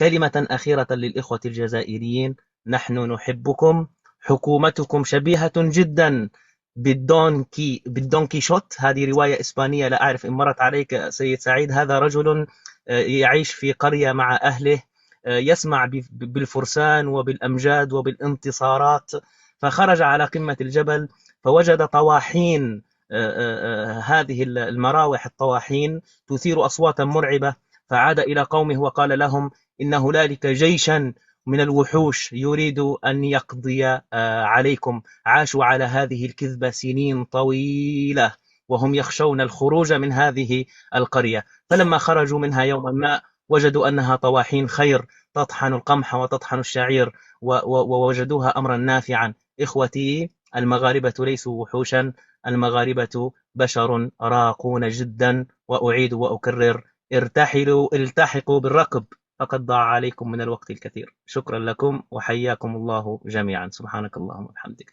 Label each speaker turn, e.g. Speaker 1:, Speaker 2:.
Speaker 1: كلمة أخيرة للإخوة الجزائريين: نحن نحبكم. حكومتكم شبيهة جدا بالدون كيشوت. هذه رواية إسبانية، لا أعرف إن مرت عليك سيد سعيد. هذا رجل يعيش في قرية مع أهله، يسمع بالفرسان وبالأمجاد وبالانتصارات، فخرج على قمة الجبل فوجد طواحين، هذه المراوح الطواحين تثير أصواتا مرعبة، فعاد إلى قومه وقال لهم: إن هنالك جيشا من الوحوش يريد أن يقضي عليكم. عاشوا على هذه الكذبة سنين طويلة وهم يخشون الخروج من هذه القرية، فلما خرجوا منها يوما ما وجدوا أنها طواحين خير تطحن القمح وتطحن الشعير، ووجدوها أمرا نافعا. إخوتي، المغاربة ليسوا وحوشا، المغاربة بشر راقون جدا. وأعيد وأكرر: التحقوا بالركب، فقد ضاع عليكم من الوقت الكثير. شكرا لكم وحياكم الله جميعا. سبحانك اللهم وبحمدك.